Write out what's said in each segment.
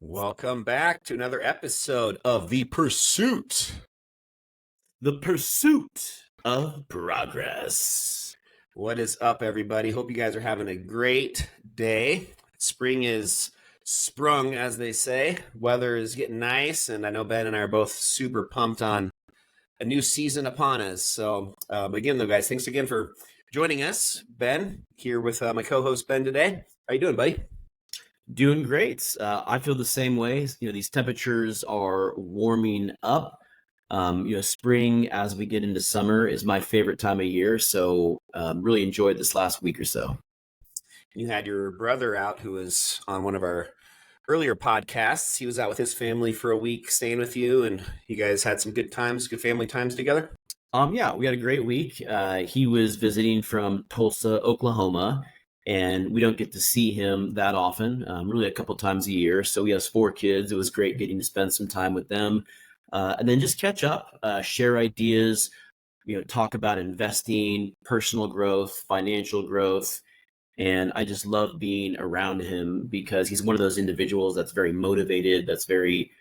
Welcome back to another episode of The pursuit of progress. What is up, everybody? Hope you guys are having a great day. Spring is sprung, as they say. Weather is getting nice, and I know Ben and I are both super pumped on a new season upon us. So, again, though, guys, thanks again for joining us. Ben, here with my co-host Ben today. How you doing, buddy? Doing great. I feel the same way. These temperatures are warming up. Spring as we get into summer is my favorite time of year. So really enjoyed this last week or so. You had your brother out who was on one of our earlier podcasts. He was out with his family for a week staying with you, and you guys had some good family times together. Yeah, we had a great week. He was visiting from Tulsa, Oklahoma, and we don't get to see him that often, really a couple times a year. So he has 4 kids. It was great getting to spend some time with them, and then just catch up, share ideas, talk about investing, personal growth, financial growth. And I just love being around him because he's one of those individuals that's very motivated, that's very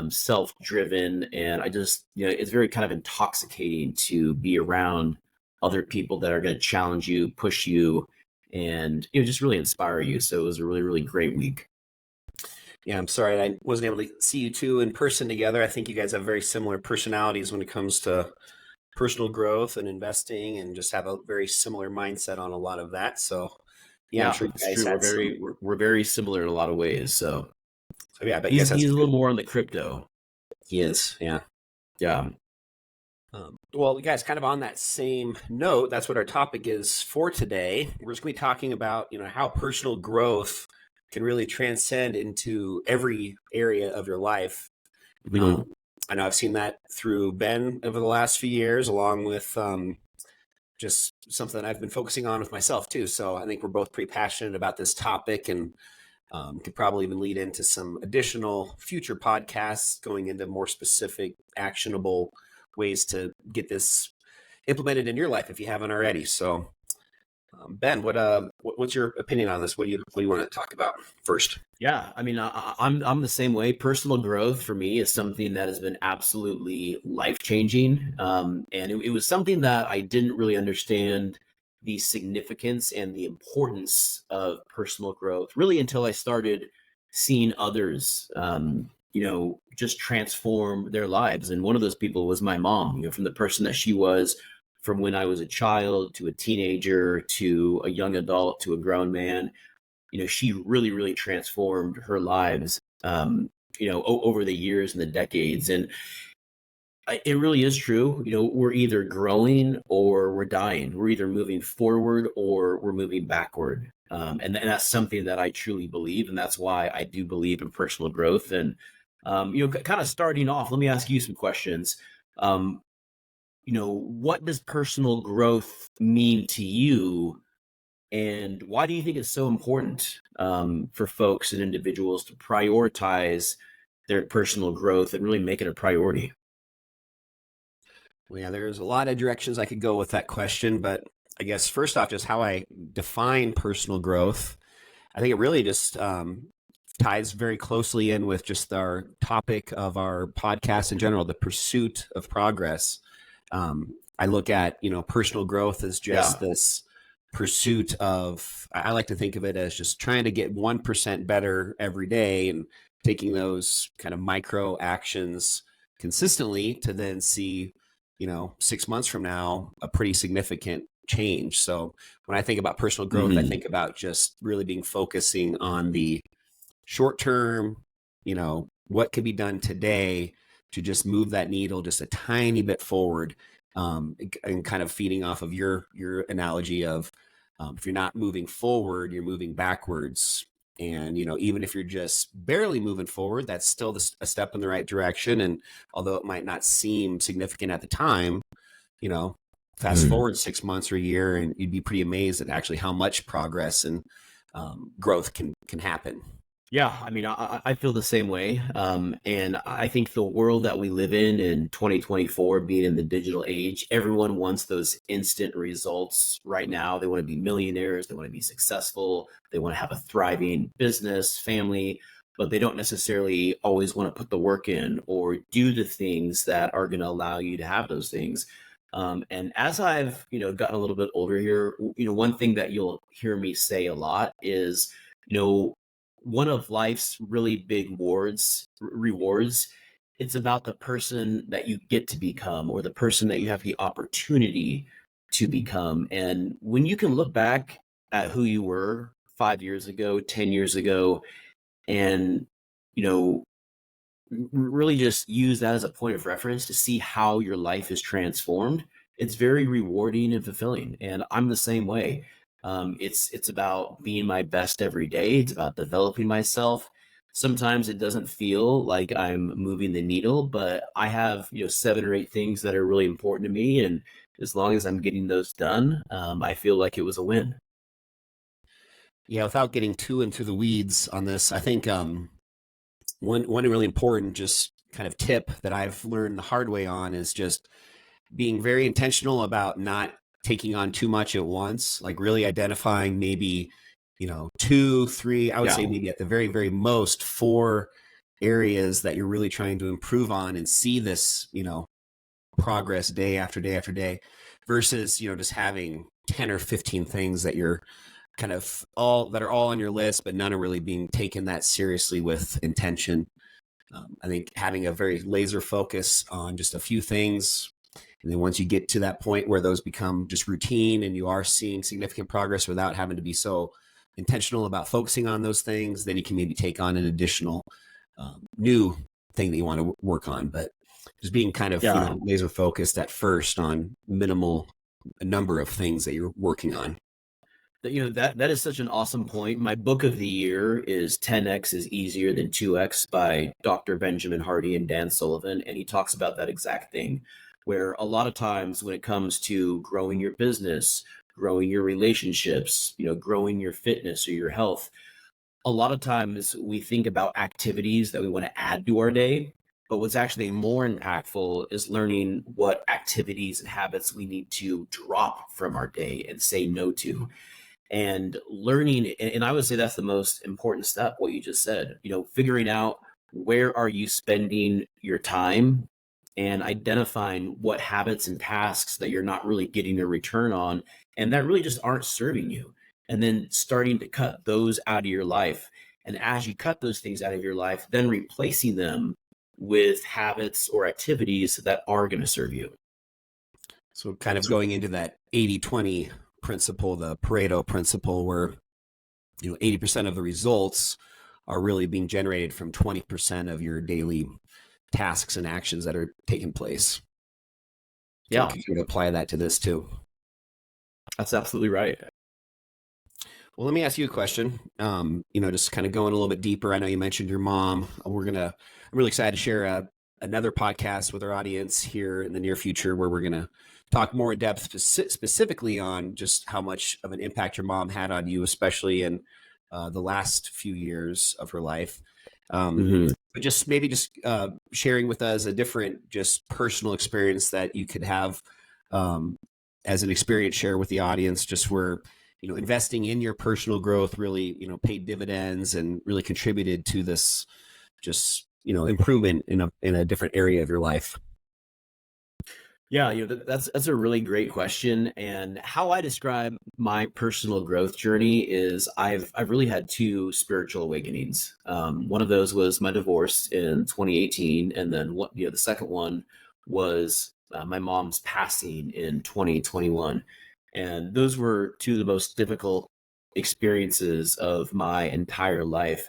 self-driven. And I just, it's very kind of intoxicating to be around other people that are going to challenge you, push you, and, just really inspire you. So it was a really, really great week. Yeah, I'm sorry I wasn't able to see you two in person together. I think you guys have very similar personalities when it comes to personal growth and investing, and just have a very similar mindset on a lot of that. So, yeah, I'm Yeah, sure you it's guys true. had some. We're very similar in a lot of ways. So So, yeah, I bet you he's guys had he's some a good. little more on the crypto. He is, yeah. Yeah. Well, you guys, kind of on that same note, that's what our topic is for today. We're just going to be talking about, how personal growth can really transcend into every area of your life. Mhm. Um, I know I've seen that through Ben over the last few years, along with just something that I've been focusing on with myself too. So I think we're both pretty passionate about this topic, and could probably even lead into some additional future podcasts going into more specific, actionable ways to get this implemented in your life if you haven't already. So, Ben, what's your opinion on this? What do you want to talk about first? Yeah, I mean, I'm the same way. Personal growth for me is something that has been absolutely life changing, and it was something that I didn't really understand the significance and the importance of personal growth really until I started seeing others, just transform their lives. And one of those people was my mom. From the person that she was from when I was a child to a teenager to a young adult to a grown man. She really, really transformed her lives, over the years and the decades. And it really is true. We're either growing or we're dying. We're either moving forward or we're moving backward. And that's something that I truly believe. And that's why I do believe in personal growth. And, kind of starting off, let me ask you some questions. Um, what does personal growth mean to you? And why do you think it's so important for folks and individuals to prioritize their personal growth and really make it a priority? Well, yeah, there's a lot of directions I could go with that question, but I guess first off, just how I define personal growth. I think it really just ties very closely in with just our topic of our podcast in general, the pursuit of progress. I look at, personal growth as Yeah. just this pursuit of, I like to think of it as just trying to get 1% better every day, and taking those kind of micro actions consistently to then see, 6 months from now, a pretty significant change. So when I think about personal growth, I Hmm. think about just really focusing on the short term, what could be done today to just move that needle just a tiny bit forward, and kind of feeding off of your analogy of, if you're not moving forward, you're moving backwards. And even if you're just barely moving forward, that's still a step in the right direction. And although it might not seem significant at the time, you know, fast Mm. forward 6 months or a year, and you'd be pretty amazed at actually how much progress and growth can happen. Yeah, I mean, I feel the same way. And I think the world that we live in 2024, being in the digital age, everyone wants those instant results right now. They want to be millionaires. They want to be successful. They want to have a thriving business, family. but they don't necessarily always want to put the work in or do the things that are going to allow you to have those things. And as I've, gotten a little bit older here, one thing that you'll hear me say a lot is, you know, one of life's really big rewards, it's about the person that you get to become or the person that you have the opportunity to become. And when you can look back at who you were 5 years ago, 10 years ago, and, you know, really just use that as a point of reference to see how your life is transformed, it's very rewarding and fulfilling. And I'm the same way. It's about being my best every day. It's about developing myself. Sometimes it doesn't feel like I'm moving the needle, but I have 7 or 8 things that are really important to me, and as long as I'm getting those done, I feel like it was a win. Yeah, without getting too into the weeds on this, I think one really important just kind of tip that I've learned the hard way on is just being very intentional about not taking on too much at once, like really identifying maybe, two, three, I would Yeah. say maybe at the very, very most 4 areas that you're really trying to improve on and see this, progress day after day after day versus, just having 10 or 15 things that you're kind of all that are all on your list, but none are really being taken that seriously with intention. I think having a very laser focus on just a few things, and then once you get to that point where those become just routine and you are seeing significant progress without having to be so intentional about focusing on those things, then you can maybe take on an additional new thing that you want to work on. But just being kind of, Yeah. laser focused at first on minimal number of things that you're working on. That is such an awesome point. My book of the year is 10x is easier than 2x by Dr. Benjamin Hardy and Dan Sullivan, and he talks about that exact thing, where a lot of times when it comes to growing your business, growing your relationships, growing your fitness or your health, a lot of times we think about activities that we want to add to our day, but what's actually more impactful is learning what activities and habits we need to drop from our day and say no to, and learning. And I would say that's the most important step, what you just said, figuring out where are you spending your time and identifying what habits and tasks that you're not really getting a return on and that really just aren't serving you, and then starting to cut those out of your life. And as you cut those things out of your life, then replacing them with habits or activities that are going to serve you. So kind of going into that 80-20 principle, the Pareto principle, where 80% of the results are really being generated from 20% of your daily tasks and actions that are taking place. So Yeah, you can apply that to this too. that's absolutely right. Well, let me ask you a question. Just kind of going a little bit deeper. I know you mentioned your mom. I'm really excited to share another podcast with our audience here in the near future where we're gonna talk more in depth, specifically on just how much of an impact your mom had on you, especially in the last few years of her life. Mhm. But just maybe just sharing with us a different, just personal experience that you could have as an experience share with the audience, just where investing in your personal growth really paid dividends and really contributed to this just improvement in a different area of your life. Yeah, that's a really great question. And how I describe my personal growth journey is I've really had 2 spiritual awakenings. One of those was my divorce in 2018, and then the second one was my mom's passing in 2021. And those were 2 of the most difficult experiences of my entire life.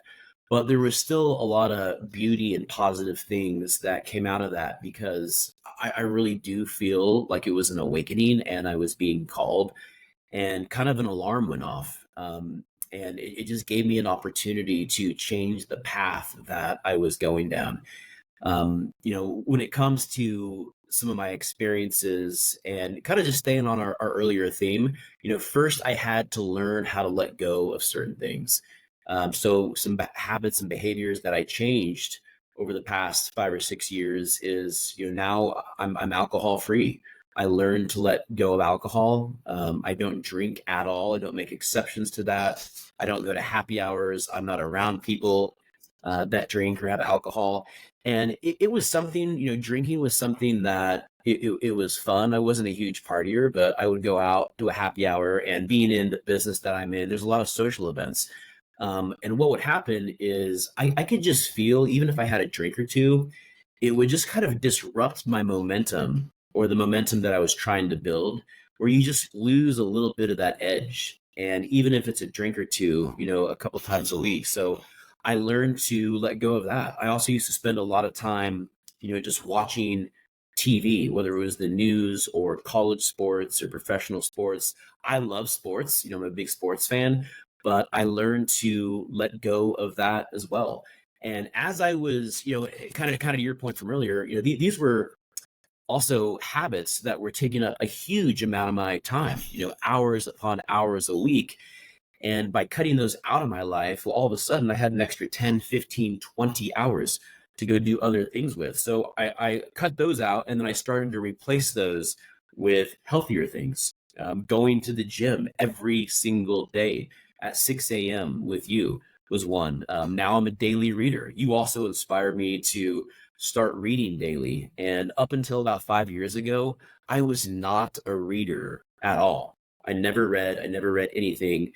But there was still a lot of beauty and positive things that came out of that, because I really do feel like it was an awakening and I was being called, and kind of an alarm went off. And it just gave me an opportunity to change the path that I was going down. When it comes to some of my experiences and kind of just staying on our earlier theme, first I had to learn how to let go of certain things. So some habits and behaviors that I changed over the past 5 or 6 years is, now I'm alcohol free. I learned to let go of alcohol. I don't drink at all. I don't make exceptions to that. I don't go to happy hours. I'm not around people that drink or have alcohol. And it was something, drinking was something that it was fun. I wasn't a huge partier, but I would go out to a happy hour, and being in the business that I'm in, there's a lot of social events. And what would happen is I could just feel, even if I had a drink or two, it would just kind of disrupt my momentum, or the momentum that I was trying to build, where you just lose a little bit of that edge. And even if it's a drink or two, a couple times a week. So I learned to let go of that. I also used to spend a lot of time, just watching TV, whether it was the news or college sports or professional sports. I love sports. I'm a big sports fan, but I learned to let go of that as well. And as I was, kind of your point from earlier, these were also habits that were taking a huge amount of my time, hours upon hours a week. And by cutting those out of my life, well, all of a sudden I had an extra 10, 15, 20 hours to go do other things with. So I cut those out, and then I started to replace those with healthier things. Going to the gym every single day at 6 a.m. with you was one. Now I'm a daily reader. You also inspired me to start reading daily. And up until about 5 years ago, I was not a reader at all. I never read anything.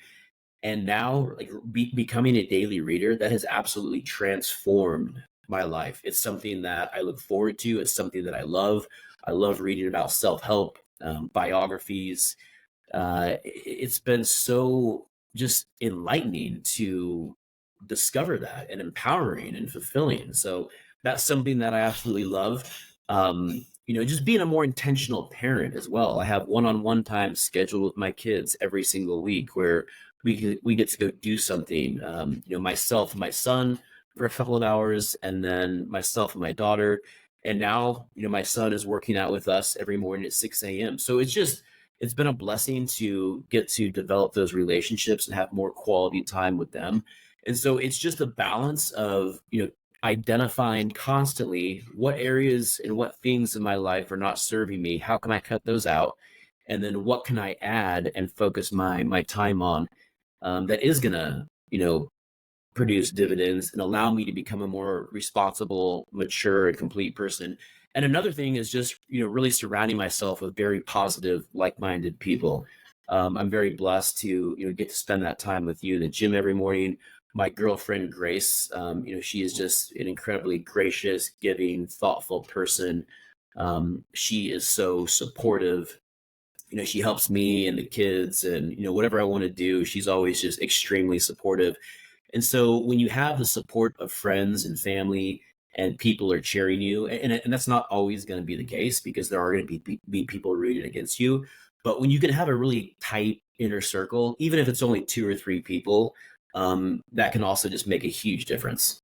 And now, like, becoming a daily reader, that has absolutely transformed my life. It's something that I look forward to. It's something that I love. I love reading about self-help, biographies. It's been so just enlightening to discover that, and empowering and fulfilling. So that's something that I absolutely love. Just being a more intentional parent as well. I have one-on-one time scheduled with my kids every single week, where we get to go do something. Myself and my son for a couple of hours, and then myself and my daughter. And now, my son is working out with us every morning at 6 a.m. So it's been a blessing to get to develop those relationships and have more quality time with them. And so it's just a balance of, identifying constantly what areas and what things in my life are not serving me. How can I cut those out? And then what can I add and focus my time on, that is gonna, produce dividends and allow me to become a more responsible, mature, and complete person. And another thing is just, really surrounding myself with very positive, like-minded people. I'm very blessed to, get to spend that time with you in the gym every morning. My girlfriend, Grace, she is just an incredibly gracious, giving, thoughtful person. She is so supportive. She helps me and the kids, and, whatever I want to do, she's always just extremely supportive. And so when you have the support of friends and family, and people are cheering you, and that's not always going to be the case, because there are going to be people rooting against you. But when you can have a really tight inner circle, even if it's only two or three people, that can also just make a huge difference.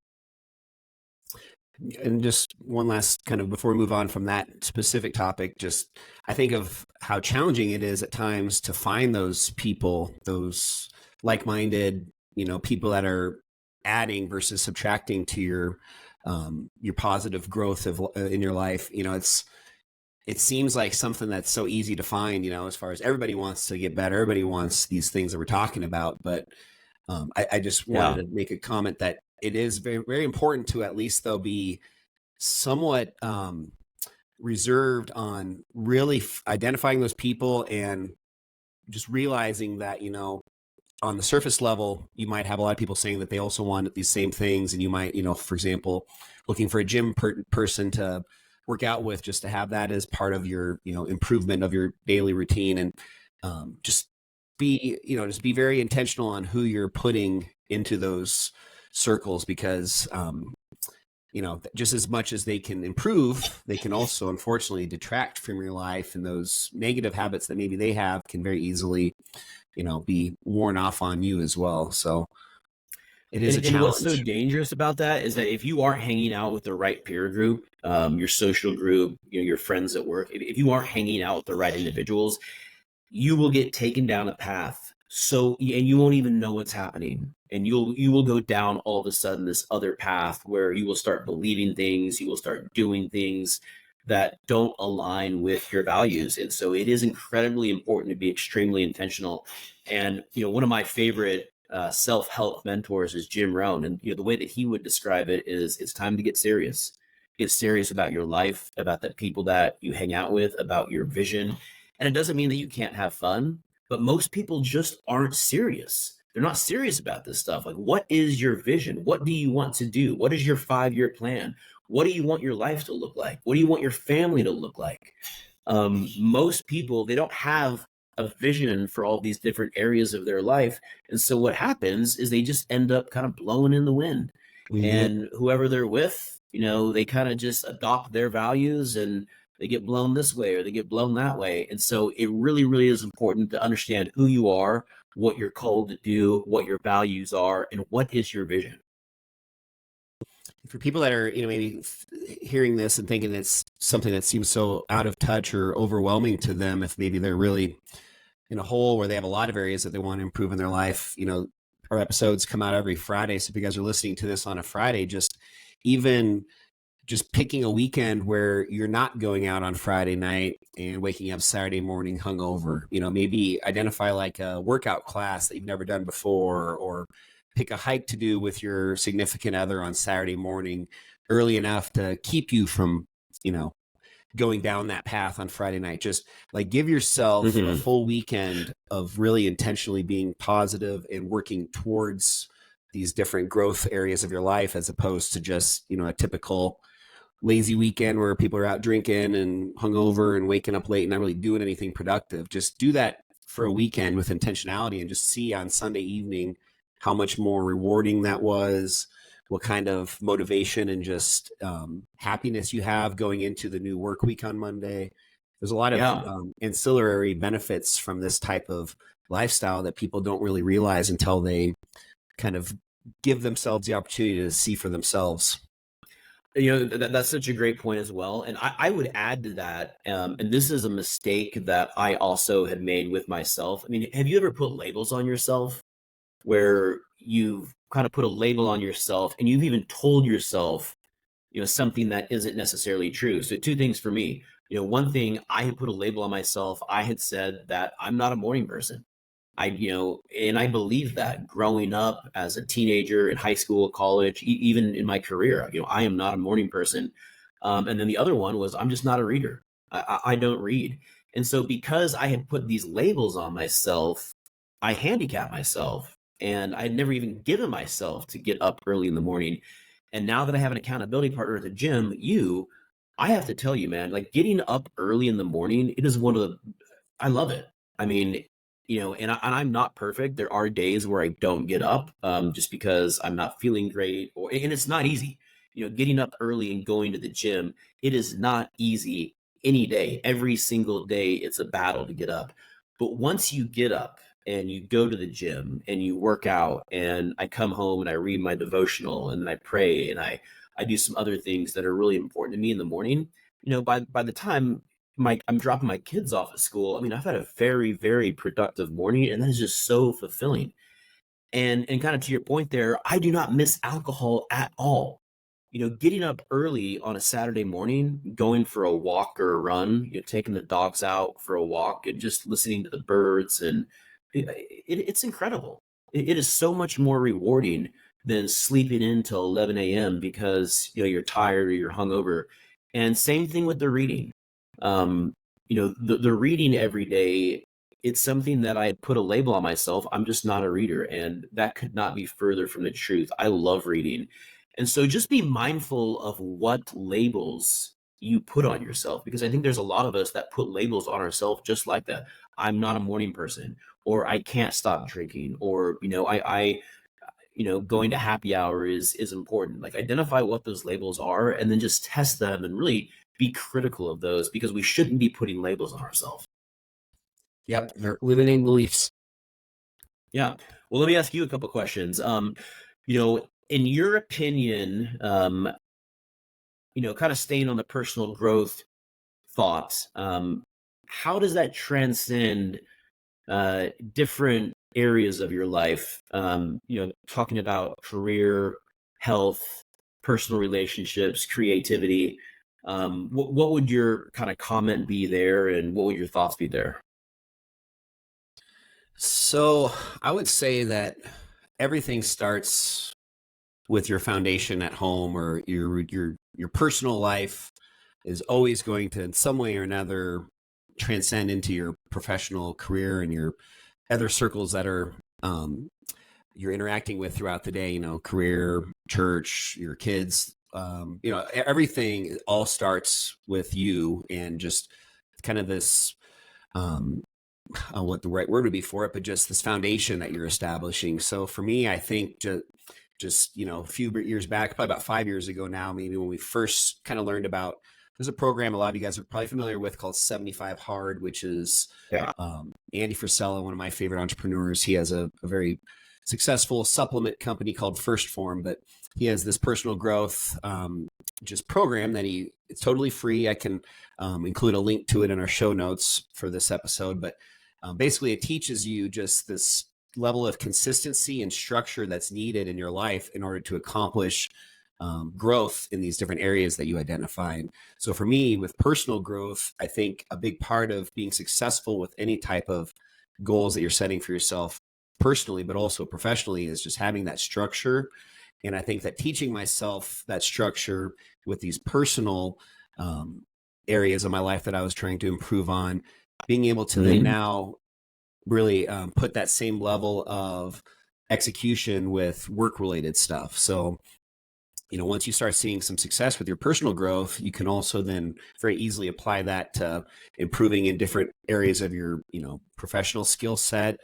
And just one last kind of before we move on from that specific topic, just I think of how challenging it is at times to find those people, those like-minded, people that are adding versus subtracting to your positive growth of in your life. It seems like something that's so easy to find, as far as everybody wants to get better, everybody wants these things that we're talking about. But I just Yeah. wanted to make a comment that it is very, very important to at least, though, be somewhat reserved on really identifying those people, and just realizing that, on the surface level, you might have a lot of people saying that they also want these same things. And you might, for example, looking for a gym person to work out with, just to have that as part of your, improvement of your daily routine. And just just be very intentional on who you're putting into those circles, because, just as much as they can improve, they can also unfortunately detract from your life. And those negative habits that maybe they have can very easily, be worn off on you as well. So it is a And what's so challenge. dangerous about that is that if you aren't hanging out with the right peer group, your social group, your friends at work, if you aren't hanging out with the right individuals, you will get taken down a path. So, and you won't even know what's happening. And you will go down all of a sudden this other path, where you will start believing things, you will start doing things that don't align with your values. And so it is incredibly important to be extremely intentional. And, one of my favorite self-help mentors is Jim Rohn, and the way that he would describe it is it's time to get serious. Get serious about your life, about the people that you hang out with, about your vision. And it doesn't mean that you can't have fun, but most people just aren't serious. They're not serious about this stuff. Like, what is your vision? What do you want to do? What is your 5-year plan? What do you want your life to look like? What do you want your family to look like? Most people, they don't have a vision for all these different areas of their life. And so what happens is they just end up kind of blowing in the wind. Mhm. And whoever they're with, they kind of just adopt their values and they get blown this way or they get blown that way. And so it really, really is important to understand who you are, what you're called to do, what your values are, and what is your vision. For people that are, maybe hearing this and thinking it's something that seems so out of touch or overwhelming to them, if maybe they're really in a hole where they have a lot of areas that they want to improve in their life, our episodes come out every Friday. So if you guys are listening to this on a Friday, even just picking a weekend where you're not going out on Friday night and waking up Saturday morning hungover, maybe identify like a workout class that you've never done before, or pick a hike to do with your significant other on Saturday morning early enough to keep you from, going down that path on Friday night. Just like give yourself a full weekend of really intentionally being positive and working towards these different growth areas of your life, as opposed to just, a typical lazy weekend where people are out drinking and hungover and waking up late and not really doing anything productive. Just do that for a weekend with intentionality and just see on Sunday evening how much more rewarding that was, what kind of motivation and just happiness you have going into the new work week on Monday. There's a lot of ancillary benefits from this type of lifestyle that people don't really realize until they kind of give themselves the opportunity to see for themselves. That's such a great point as well. And I would add to that, and this is a mistake that I also had made with myself. I mean, have you ever put labels on yourself where you've kind of put a label on yourself and you've even told yourself, something that isn't necessarily true? So two things for me. One thing, I had put a label on myself. I had said that I'm not a morning person. And I believe that growing up as a teenager in high school, college, even in my career, I am not a morning person. And then the other one was I'm just not a reader. I don't read. And so because I had put these labels on myself, I handicapped myself and I'd never even given myself to get up early in the morning. And now that I have an accountability partner at the gym, I have to tell you, man, like getting up early in the morning, it is I love it. I mean, and I'm not perfect. There are days where I don't get up just because I'm not feeling great, and it's not easy. Getting up early and going to the gym, it is not easy any day. Every single day, it's a battle to get up. But once you get up and you go to the gym and you work out, and I come home and I read my devotional and I pray and I do some other things that are really important to me in the morning. By the time I'm dropping my kids off at school, I mean, I've had a very, very productive morning, and that is just so fulfilling. And kind of to your point there, I do not miss alcohol at all. Getting up early on a Saturday morning, going for a walk or a run, taking the dogs out for a walk and just listening to the birds, and it's incredible. It is so much more rewarding than sleeping in till 11 a.m. because you're tired or you're hungover. And same thing with the reading. The reading every day, it's something that I had put a label on myself. I'm just not a reader, and that could not be further from the truth. I love reading. And so just be mindful of what labels you put on yourself, because I think there's a lot of us that put labels on ourselves just like that. I'm not a morning person, or I can't stop drinking, or going to happy hour is important. Like, identify what those labels are and then just test them and really be critical of those, because we shouldn't be putting labels on ourselves. Yep, they're limiting beliefs. Yeah. Well, let me ask you a couple questions. In your opinion, kind of staying on the personal growth thoughts, how does that transcend different areas of your life? Talking about career, health, personal relationships, creativity. What would your kind of comment be there, and what would your thoughts be there? So I would say that everything starts with your foundation at home, or your personal life is always going to, in some way or another, transcend into your professional career and your other circles that are you're interacting with throughout the day. You know, career, church, your kids. You know, everything all starts with you, and just kind of this what the right word would be for it, but just this foundation that you're establishing. So for me, I think just you know, a few years back, probably about 5 years ago now, maybe, when we first kind of learned about, there's a program a lot of you guys are probably familiar with called 75 Hard, which is Yeah. Andy Frisella, one of my favorite entrepreneurs. He has a very successful supplement company called First Form, but he has this personal growth just program that it's totally free. I can include a link to it in our show notes for this episode, but basically it teaches you just this level of consistency and structure that's needed in your life in order to accomplish growth in these different areas that you identify. And so for me, with personal growth, I think a big part of being successful with any type of goals that you're setting for yourself personally, but also professionally, is just having that structure. And I think that teaching myself that structure with these personal areas of my life that I was trying to improve on, being able to then now really put that same level of execution with work-related stuff. So, you know, once you start seeing some success with your personal growth, you can also then very easily apply that to improving in different areas of your, you know, professional skill set,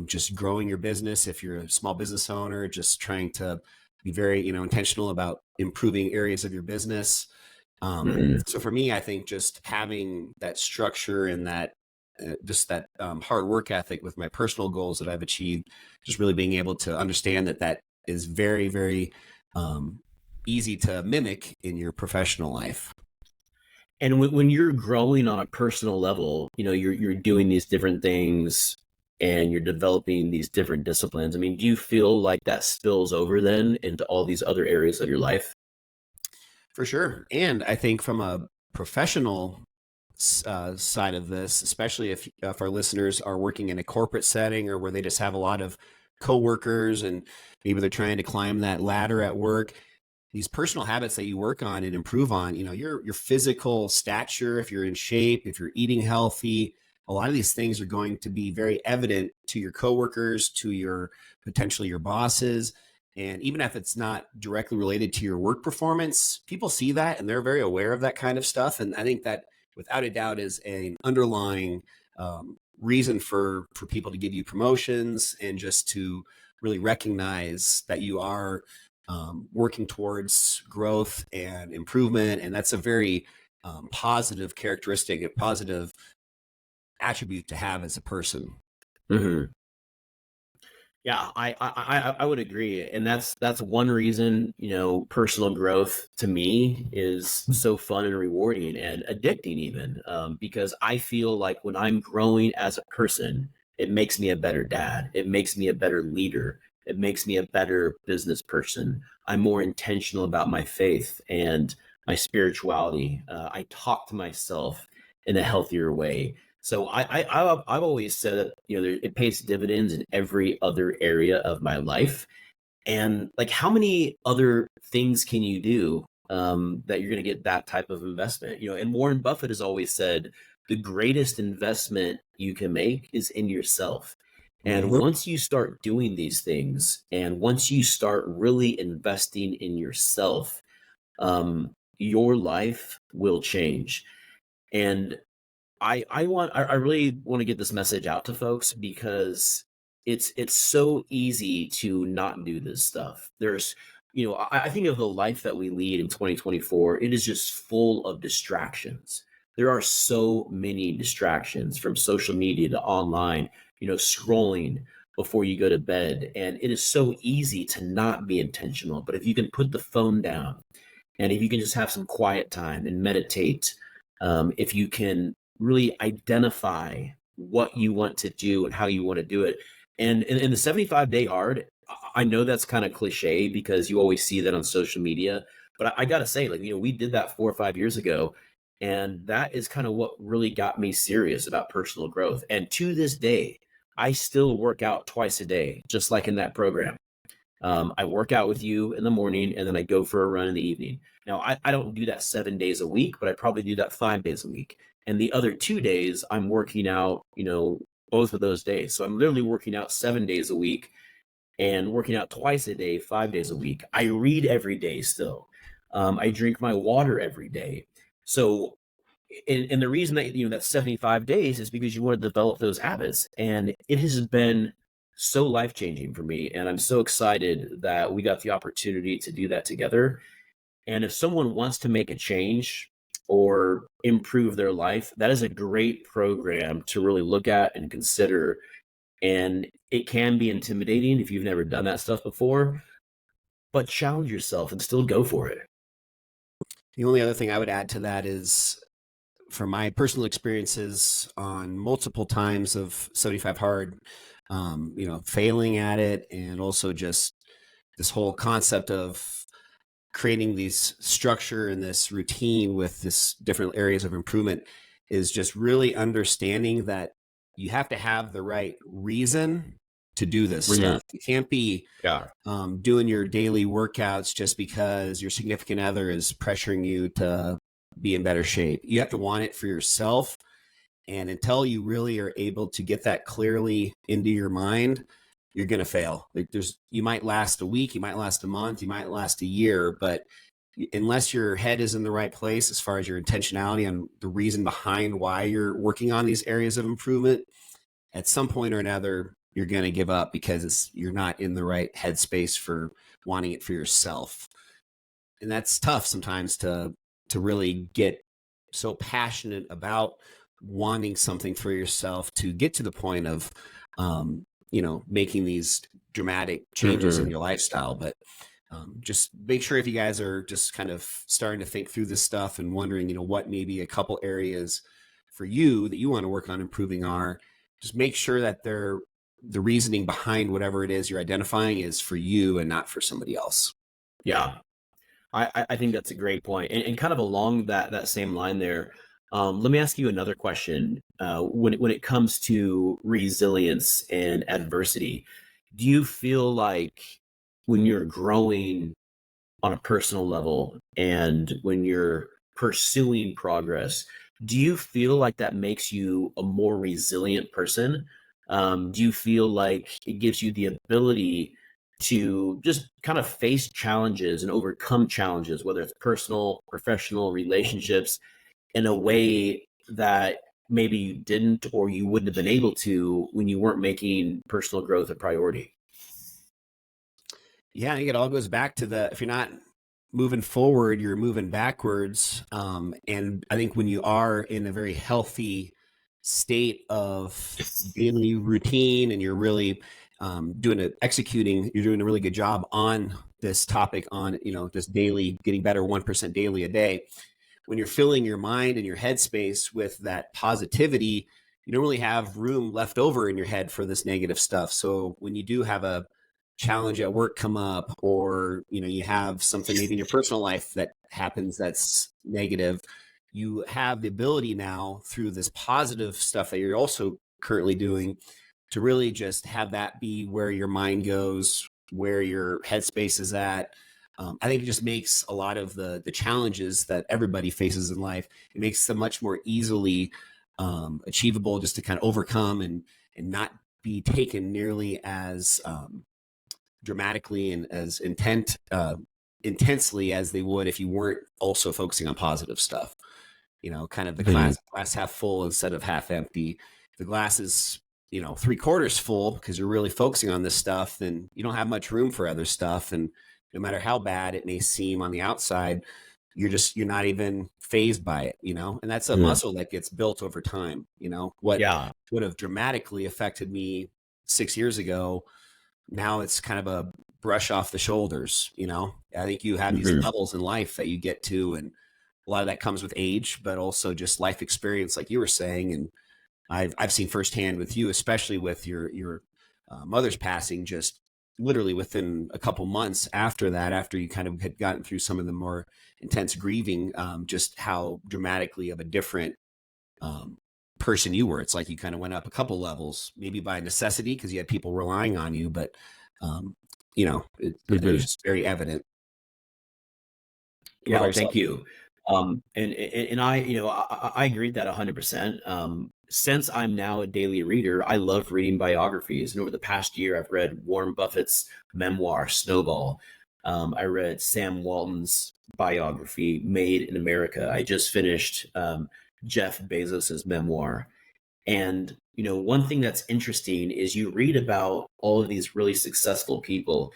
just growing your business. If you're a small business owner, just trying to be very, you know, intentional about improving areas of your business. So for me, I think just having that structure and that just that hard work ethic with my personal goals that I've achieved, just really being able to understand that is very, very easy to mimic in your professional life. And when you're growing on a personal level, you know, you're doing these different things and you're developing these different disciplines. I mean, do you feel like that spills over then into all these other areas of your life? For sure. And I think from a professional side of this, especially if our listeners are working in a corporate setting, or where they just have a lot of coworkers and maybe they're trying to climb that ladder at work, these personal habits that you work on and improve on, you know, your physical stature, if you're in shape, if you're eating healthy, a lot of these things are going to be very evident to your coworkers, to your potentially your bosses. And even if it's not directly related to your work performance, people see that and they're very aware of that kind of stuff. And I think that without a doubt is an underlying reason for people to give you promotions, and just to really recognize that you are working towards growth and improvement. And that's a very positive characteristic, a positive attribute to have as a person. Mm-hmm. Yeah, I would agree, and that's one reason, you know, personal growth to me is so fun and rewarding and addicting even, because I feel like when I'm growing as a person, it makes me a better dad, it makes me a better leader, it makes me a better business person. I'm more intentional about my faith and my spirituality. I talk to myself in a healthier way. So I've always said that, you know, it pays dividends in every other area of my life. And like, how many other things can you do that you're going to get that type of investment? You know, and Warren Buffett has always said the greatest investment you can make is in yourself. And Mhm. once you start doing these things, and once you start really investing in yourself, your life will change. And I really want to get this message out to folks, because it's so easy to not do this stuff. There's, you know, I think of the life that we lead in 2024, it is just full of distractions. There are so many distractions, from social media to online, you know, scrolling before you go to bed. And it is so easy to not be intentional. But if you can put the phone down, and if you can just have some quiet time and meditate, if you can really identify what you want to do and how you want to do it. And in the 75-day hard, I know that's kind of cliche because you always see that on social media. But I got to say, like, you know, we did that 4 or 5 years ago. And that is kind of what really got me serious about personal growth. And to this day, I still work out twice a day, just like in that program. I work out with you in the morning and then I go for a run in the evening. Now, I don't do that 7 days a week, but I probably do that 5 days a week. And the other 2 days, I'm working out, both of those days. So I'm literally working out 7 days a week and working out twice a day, 5 days a week. I read every day still. I drink my water every day. So, and the reason that that's 75 days is because you want to develop those habits, and it has been so life changing for me. And I'm so excited that we got the opportunity to do that together. And if someone wants to make a change or improve their life, that is a great program to really look at and consider. And it can be intimidating if you've never done that stuff before, but challenge yourself and still go for it. The only other thing I would add to that is from my personal experiences on multiple times of 75 hard, failing at it, and also just this whole concept of creating these structure and this routine with this different areas of improvement is just really understanding that you have to have the right reason to do this stuff. You can't be doing your daily workouts just because your significant other is pressuring you to be in better shape. You have to want it for yourself. And until you really are able to get that clearly into your mind, you're going to fail. Like you might last a week, you might last a month, you might last a year, but unless your head is in the right place as far as your intentionality and the reason behind why you're working on these areas of improvement, at some point or another, you're going to give up because you're not in the right headspace for wanting it for yourself. And that's tough sometimes to really get so passionate about wanting something for yourself to get to the point of, making these dramatic changes in your lifestyle. But just make sure if you guys are just kind of starting to think through this stuff and wondering, what maybe a couple areas for you that you want to work on improving are, just make sure that the reasoning behind whatever it is you're identifying is for you and not for somebody else. Yeah. I think that's a great point. And kind of along that same line there, let me ask you another question. When it comes to resilience and adversity, do you feel like when you're growing on a personal level and when you're pursuing progress, do you feel like that makes you a more resilient person? Do you feel like it gives you the ability to just kind of face challenges and overcome challenges, whether it's personal, professional, relationships, in a way that maybe you didn't or you wouldn't have been able to when you weren't making personal growth a priority? Yeah, I think it all goes back to if you're not moving forward, you're moving backwards. And I think when you are in a very healthy state of daily routine and you're really you're doing a really good job on this topic on, this daily, getting better 1% daily a day. When you're filling your mind and your headspace with that positivity, you don't really have room left over in your head for this negative stuff. So when you do have a challenge at work come up, or you have something maybe in your personal life that happens that's negative, you have the ability now through this positive stuff that you're also currently doing to really just have that be where your mind goes, where your headspace is at. I think it just makes a lot of the challenges that everybody faces in life, it makes them much more easily achievable, just to kind of overcome and not be taken nearly as dramatically and as intensely as they would if you weren't also focusing on positive stuff. Kind of the glass half full instead of half empty. If the glass is 3/4 full because you're really focusing on this stuff, then you don't have much room for other stuff. And no matter how bad it may seem on the outside, you're not even phased by it, and that's a muscle that gets built over time. What would have dramatically affected me 6 years ago, now it's kind of a brush off the shoulders. I think you have these levels in life that you get to, and a lot of that comes with age, but also just life experience, like you were saying. And I've seen firsthand with you, especially with your mother's passing, just literally within a couple months after that, after you kind of had gotten through some of the more intense grieving, just how dramatically of a different person you were. It's like you kind of went up a couple levels, maybe by necessity because you had people relying on you, but it was Mhm. just very evident. What about Yeah, thank yourself? you. And I, I agree with that 100%. Since I'm now a daily reader, I love reading biographies. And over the past year, I've read Warren Buffett's memoir, Snowball. I read Sam Walton's biography, Made in America. I just finished Jeff Bezos's memoir. And, one thing that's interesting is you read about all of these really successful people,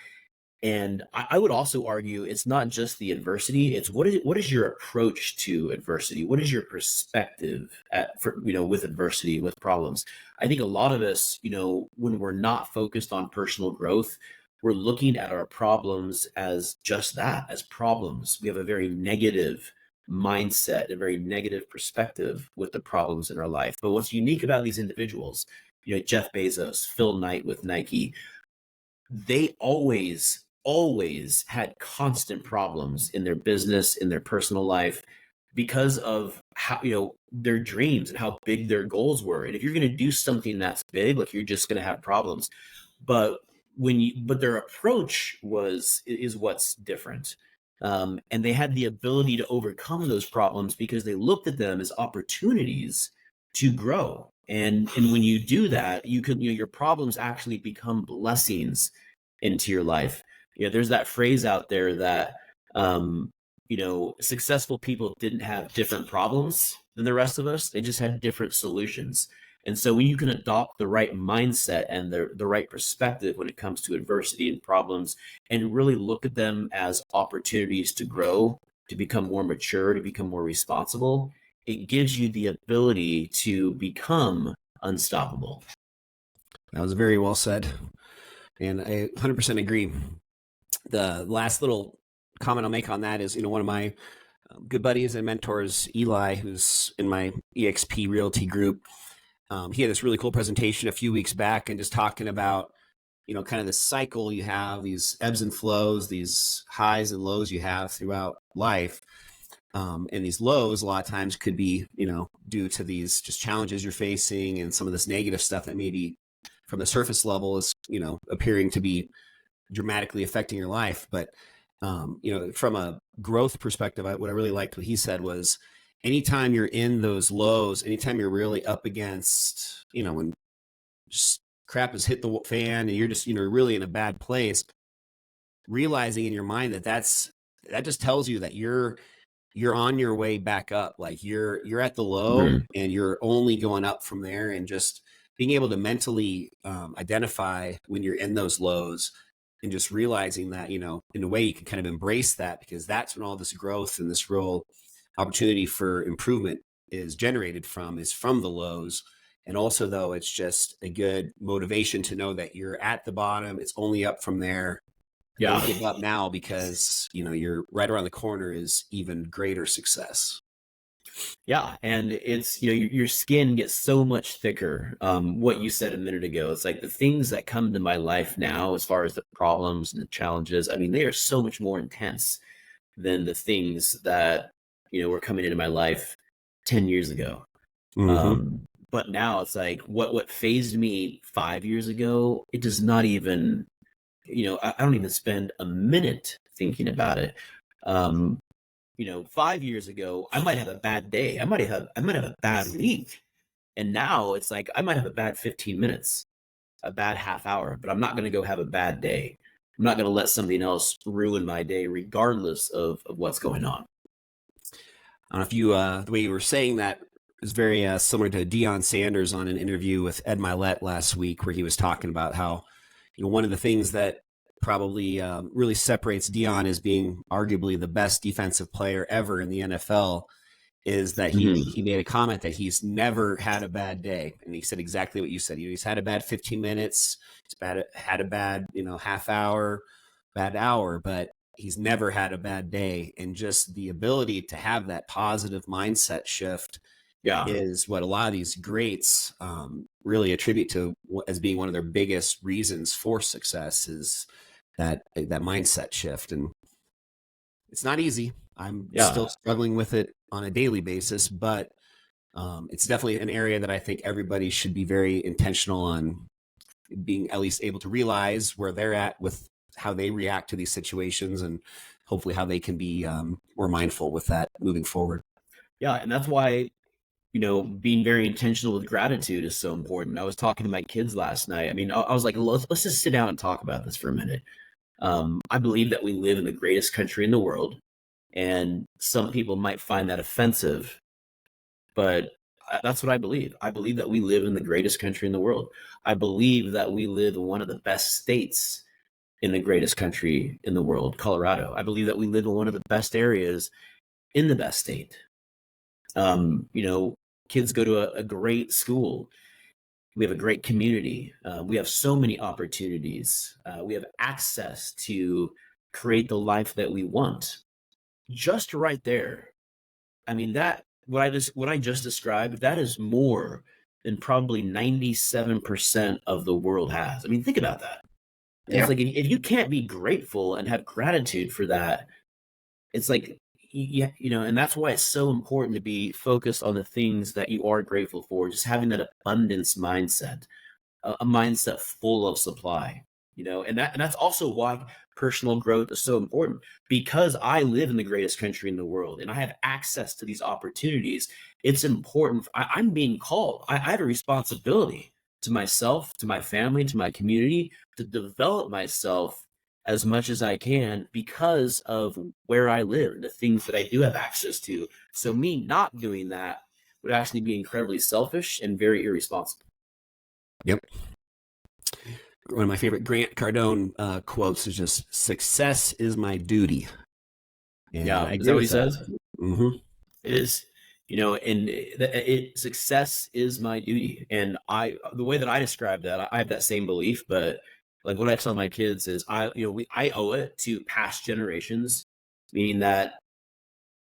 and I would also argue it's not just the adversity; it's what is your approach to adversity? What is your perspective with adversity, with problems? I think a lot of us, when we're not focused on personal growth, we're looking at our problems as just that, as problems. We have a very negative mindset, a very negative perspective with the problems in our life. But what's unique about these individuals, Jeff Bezos, Phil Knight with Nike, they always had constant problems in their business, in their personal life, because of how, their dreams and how big their goals were. And if you're going to do something that's big, like, you're just going to have problems. But but their approach is what's different. And they had the ability to overcome those problems because they looked at them as opportunities to grow. And when you do that, you can, your problems actually become blessings into your life. There's that phrase out there that successful people didn't have different problems than the rest of us. They just had different solutions. And so when you can adopt the right mindset and the right perspective when it comes to adversity and problems, and really look at them as opportunities to grow, to become more mature, to become more responsible, it gives you the ability to become unstoppable. That was very well said. And I 100% agree. The last little comment I'll make on that is, one of my good buddies and mentors, Eli, who's in my EXP Realty group, he had this really cool presentation a few weeks back and just talking about, kind of the cycle you have, these ebbs and flows, these highs and lows you have throughout life. And these lows a lot of times could be, due to these just challenges you're facing and some of this negative stuff that maybe from the surface level is, appearing to be dramatically affecting your life. But, from a growth perspective, what I really liked what he said was anytime you're in those lows, anytime you're really up against, when just crap has hit the fan and you're just, really in a bad place, realizing in your mind that just tells you that you're on your way back up. Like you're at the low Mhm. and you're only going up from there, and just being able to mentally identify when you're in those lows and just realizing that, in a way you can kind of embrace that, because that's when all this growth and this real opportunity for improvement is generated is from the lows. And also, though, it's just a good motivation to know that you're at the bottom. It's only up from there. Yeah. Don't give up now, because, you're right around the corner is even greater success. Yeah, and it's, your skin gets so much thicker. What you said a minute ago, it's like the things that come to my life now, as far as the problems and the challenges, I mean, they are so much more intense than the things that, were coming into my life 10 years ago. Mm-hmm. But now it's like what phased me 5 years ago, it does not even, I don't even spend a minute thinking about it. Um, 5 years ago, I might have a bad day. I might have a bad week. And now it's like I might have a bad 15 minutes, a bad half hour, but I'm not going to go have a bad day. I'm not going to let something else ruin my day, regardless of what's going on. I don't know if you, the way you were saying that is very similar to Deion Sanders on an interview with Ed Milet last week, where he was talking about how, one of the things that probably really separates Deion as being arguably the best defensive player ever in the NFL is that Mhm. he made a comment that he's never had a bad day, and he said exactly what you said. He's had a bad 15 minutes, had a bad half hour, bad hour, but he's never had a bad day. And just the ability to have that positive mindset shift Yeah. is what a lot of these greats really attribute to as being one of their biggest reasons for success, is that mindset shift. And it's not easy. I'm still Yeah. struggling with it on a daily basis, but It's definitely an area that I think everybody should be very intentional on being at least able to realize where they're at with how they react to these situations, and hopefully how they can be more mindful with that moving forward. Yeah, and that's why, being very intentional with gratitude is so important. I was talking to my kids last night. I mean, I was like, let's just sit down and talk about this for a minute. I believe that we live in the greatest country in the world, and some people might find that offensive, but that's what I believe. I believe that we live in the greatest country in the world. I believe that we live in one of the best states in the greatest country in the world, Colorado. I believe that we live in one of the best areas in the best state. You know, kids go to a great school. We have a great community. We have so many opportunities. We have access to create the life that we want. Just right there. I mean, that what I just described, that is more than probably 97% of the world has. I mean, think about that. Yeah. It's like if you can't be grateful and have gratitude for that, it's like and that's why it's so important to be focused on the things that you are grateful for. Just having that abundance mindset, a mindset full of supply, and that's also why personal growth is so important, because I live in the greatest country in the world and I have access to these opportunities. It's important. I'm being called. I have a responsibility to myself, to my family, to my community, to develop myself as much as I can because of where I live and the things that I do have access to. So me not doing that would actually be incredibly selfish and very irresponsible. Yep. One of my favorite Grant Cardone quotes is just "Success is my duty." And Yeah, I is agree that what with he that. says? Mm-hmm. It is, success is my duty. And the way that I describe that, I have that same belief, but like what I tell my kids is I owe it to past generations, meaning that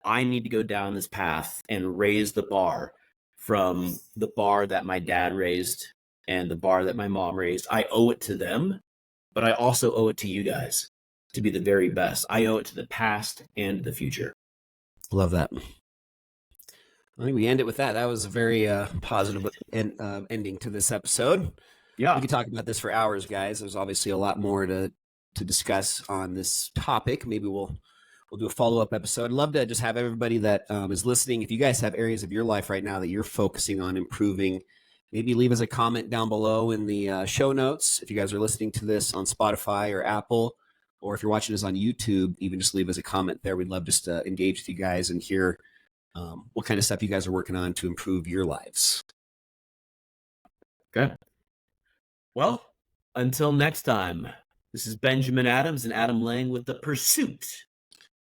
I need to go down this path and raise the bar from the bar that my dad raised and the bar that my mom raised. I owe it to them, but I also owe it to you guys to be the very best. I owe it to the past and the future. Love that. I think we end it with that. That was a very positive ending to this episode. We Yeah. could talk about this for hours, guys. There's obviously a lot more to discuss on this topic. Maybe we'll do a follow-up episode. I'd love to just have everybody that is listening, if you guys have areas of your life right now that you're focusing on improving, maybe leave us a comment down below in the show notes. If you guys are listening to this on Spotify or Apple, or if you're watching us on YouTube, even just leave us a comment there. We'd love just to engage with you guys and hear what kind of stuff you guys are working on to improve your lives. Okay. Well, until next time, this is Benjamin Adams and Adam Lang with the Pursuit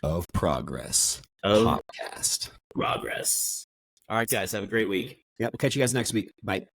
of Progress of podcast. Progress. All right, guys, have a great week. Yeah, we'll catch you guys next week. Bye.